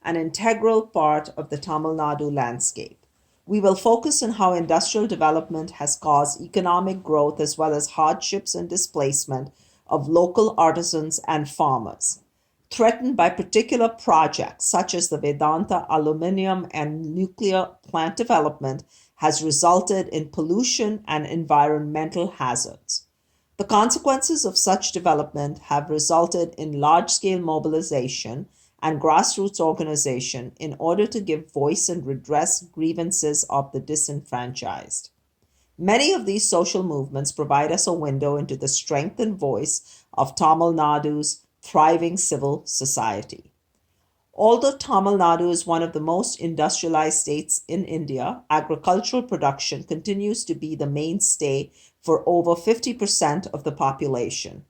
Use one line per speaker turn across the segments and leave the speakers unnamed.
an integral part of the Tamil Nadu landscape. We will focus on how industrial development has caused economic growth as well as hardships and displacement of local artisans and farmers. Threatened by particular projects such as the Vedanta aluminium and nuclear plant development has resulted in pollution and environmental hazards. The consequences of such development have resulted in large scale mobilization and grassroots organization in order to give voice and redress grievances of the disenfranchised. Many of these social movements provide us a window into the strength and voice of Tamil Nadu's thriving civil society. Although Tamil Nadu is one of the most industrialized states in India, agricultural production continues to be the mainstay for over 50% of the population.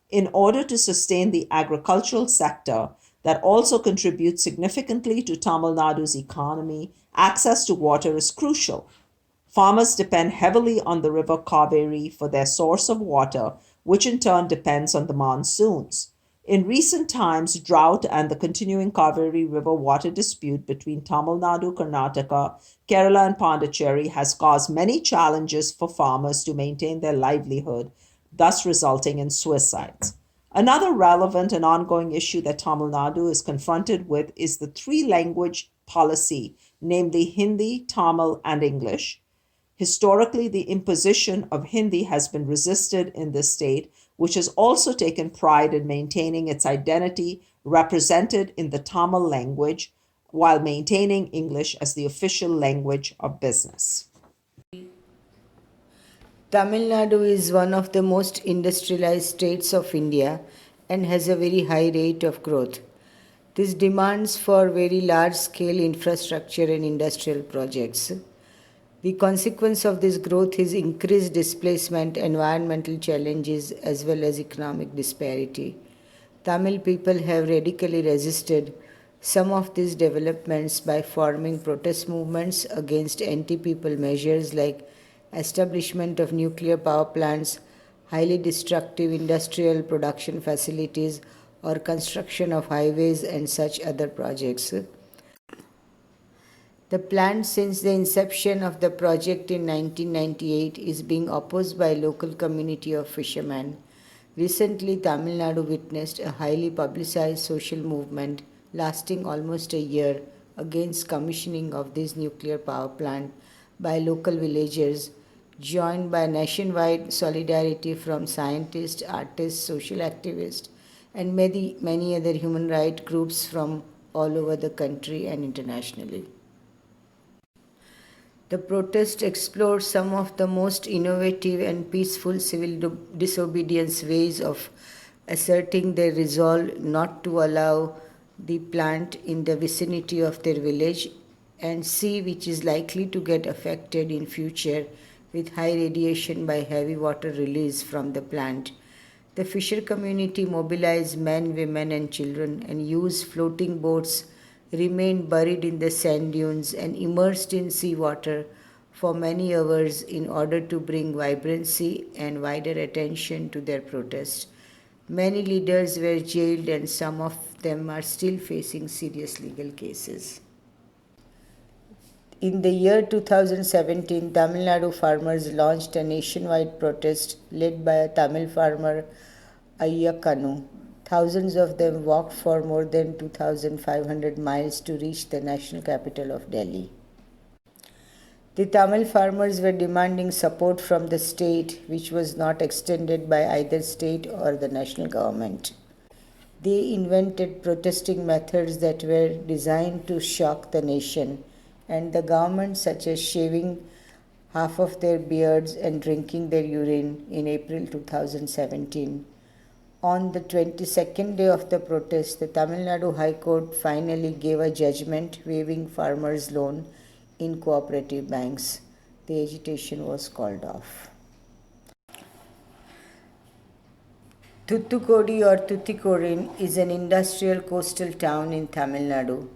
In order to sustain the agricultural sector that also contributes significantly to Tamil Nadu's economy, access to water is crucial. Farmers depend heavily on the river Cauvery for their source of water, which in turn depends on the monsoons. In recent times, drought and the continuing Cauvery River water dispute between Tamil Nadu, Karnataka, Kerala, and Pondicherry has caused many challenges for farmers to maintain their livelihood, thus resulting in suicides. Another relevant and ongoing issue that Tamil Nadu is confronted with is the three language policy, namely Hindi, Tamil, and English. Historically, the imposition of Hindi has been resisted in the state, which has also taken pride in maintaining its identity represented in the Tamil language while maintaining English as the official language of business.
Tamil Nadu is one of the most industrialized states of India and has a very high rate of growth. This demands for very large scale infrastructure and industrial projects. The consequence of this growth is increased displacement, environmental challenges, as well as economic disparity. Tamil people have radically resisted some of these developments by forming protest movements against anti-people measures like establishment of nuclear power plants, highly destructive industrial production facilities, or construction of highways and such other projects. The plan since the inception of the project in 1998 is being opposed by a local community of fishermen. Recently, Tamil Nadu witnessed a highly publicized social movement lasting almost a year against commissioning of this nuclear power plant by local villagers, joined by nationwide solidarity from scientists, artists, social activists, and many other human rights groups from all over the country and internationally. The protest explored some of the most innovative and peaceful civil disobedience ways of asserting their resolve not to allow the plant in the vicinity of their village and sea which is likely to get affected in future with high radiation by heavy water release from the plant. The fisher community mobilized men, women, and children and used floating boats, remained buried in the sand dunes, and immersed in seawater for many hours in order to bring vibrancy and wider attention to their protest. Many leaders were jailed, and some of them are still facing serious legal cases. In the year 2017, Tamil Nadu farmers launched a nationwide protest led by a Tamil farmer, Ayyakanu. Thousands of them walked for more than 2,500 miles to reach the national capital of Delhi. The Tamil farmers were demanding support from the state, which was not extended by either state or the national government. They invented protesting methods that were designed to shock the nation and the government, such as shaving half of their beards and drinking their urine in April 2017. On the 22nd day of the protest, the Tamil Nadu High Court finally gave a judgment waiving farmers' loan in cooperative banks. The agitation was called off. Thuttukudi or Tuticorin is an industrial coastal town in Tamil Nadu.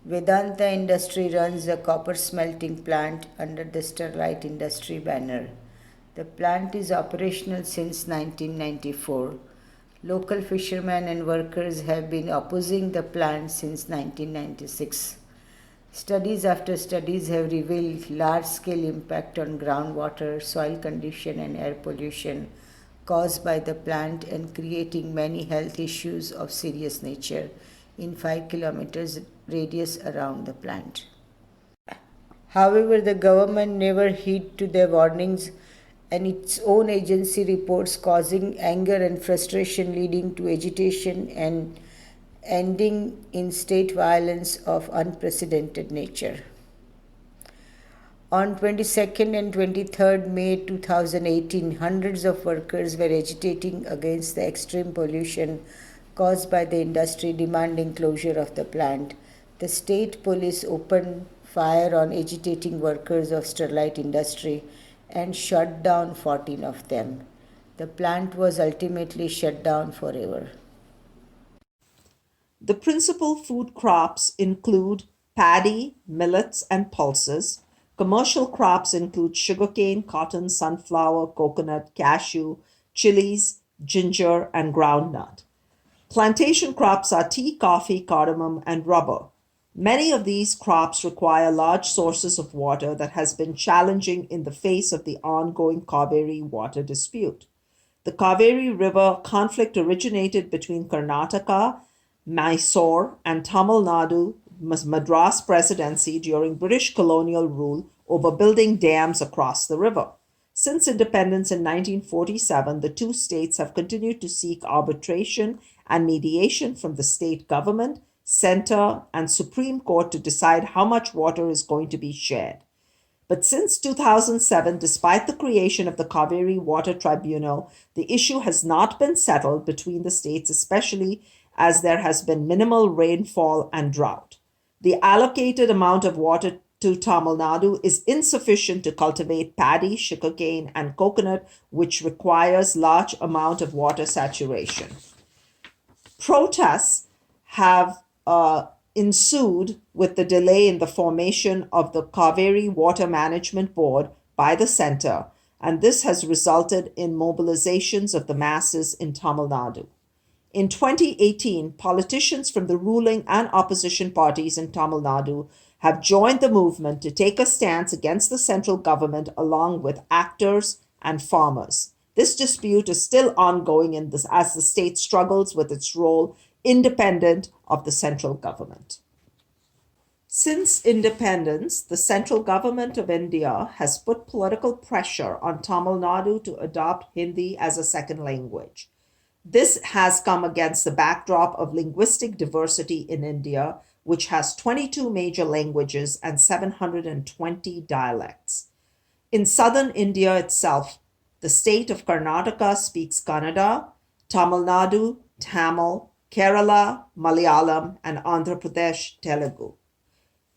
Vedanta Industry runs a copper smelting plant under the Sterlite Industry banner. The plant is operational since 1994. Local fishermen and workers have been opposing the plant since 1996. Studies after studies have revealed large-scale impact on groundwater, soil condition and air pollution caused by the plant and creating many health issues of serious nature in 5 kilometers radius around the plant. However, the government never heed to their warnings and its own agency reports causing anger and frustration leading to agitation and ending in state violence of unprecedented nature. On 22nd and 23rd May 2018, hundreds of workers were agitating against the extreme pollution caused by the industry demanding closure of the plant. The state police opened fire on agitating workers of Sterlite industry and shut down 14 of them. The plant was ultimately shut down forever.
The principal food crops include paddy, millets, and pulses. Commercial crops include sugarcane, cotton, sunflower, coconut, cashew, chilies, ginger, and groundnut. Plantation crops are tea, coffee, cardamom, and rubber. Many of these crops require large sources of water that has been challenging in the face of the ongoing Cauvery water dispute. The Cauvery River conflict originated between Karnataka, Mysore, and Tamil Nadu Madras Presidency during British colonial rule over building dams across the river. Since independence in 1947, the two states have continued to seek arbitration and mediation from the state government, center, and Supreme Court to decide how much water is going to be shared. But since 2007, despite the creation of the Cauvery Water Tribunal, the issue has not been settled between the states, especially as there has been minimal rainfall and drought. The allocated amount of water to Tamil Nadu is insufficient to cultivate paddy, sugarcane, and coconut, which requires large amount of water saturation. Protests have ensued with the delay in the formation of the Cauvery Water Management Board by the center, and this has resulted in mobilizations of the masses in Tamil Nadu. In 2018, politicians from the ruling and opposition parties in Tamil Nadu have joined the movement to take a stance against the central government along with actors and farmers. This dispute is still ongoing as the state struggles with its role independent of the central government. Since independence, the central government of India has put political pressure on Tamil Nadu to adopt Hindi as a second language. This has come against the backdrop of linguistic diversity in India, which has 22 major languages and 720 dialects. In southern India itself, the state of Karnataka speaks Kannada, Tamil Nadu, Tamil, Kerala, Malayalam, and Andhra Pradesh, Telugu.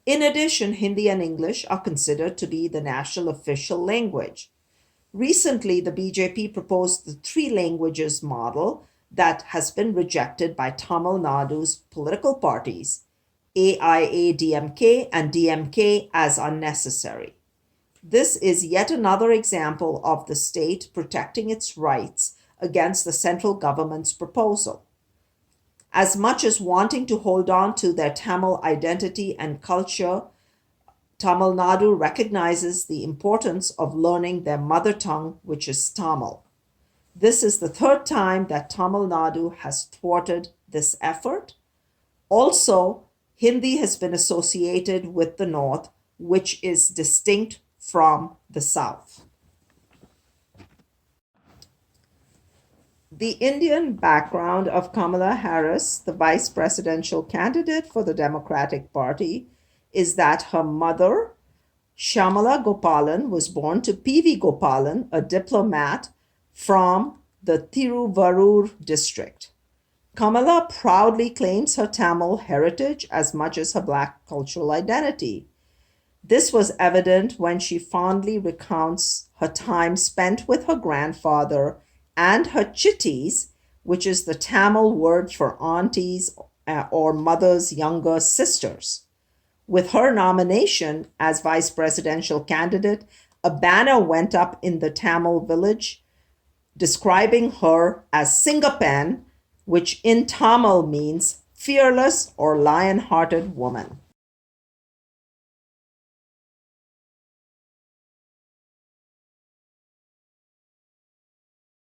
In addition, Hindi and English are considered to be the national official language. Recently, the BJP proposed the three languages model that has been rejected by Tamil Nadu's political parties, AIADMK and DMK, as unnecessary. This is yet another example of the state protecting its rights against the central government's proposal. As much as wanting to hold on to their Tamil identity and culture, Tamil Nadu recognizes the importance of learning their mother tongue, which is Tamil. This is the third time that Tamil Nadu has thwarted this effort. Also, Hindi has been associated with the North, which is distinct from the South. The Indian background of Kamala Harris, the vice presidential candidate for the Democratic Party, is that her mother, Shyamala Gopalan, was born to P.V. Gopalan, a diplomat from the Thiruvarur district. Kamala proudly claims her Tamil heritage as much as her Black cultural identity. This was evident when she fondly recounts her time spent with her grandfather and her chitties, which is the Tamil word for aunties or mother's younger sisters. With her nomination as vice presidential candidate, a banner went up in the Tamil village describing her as Singapan, which in Tamil means fearless or lion hearted woman.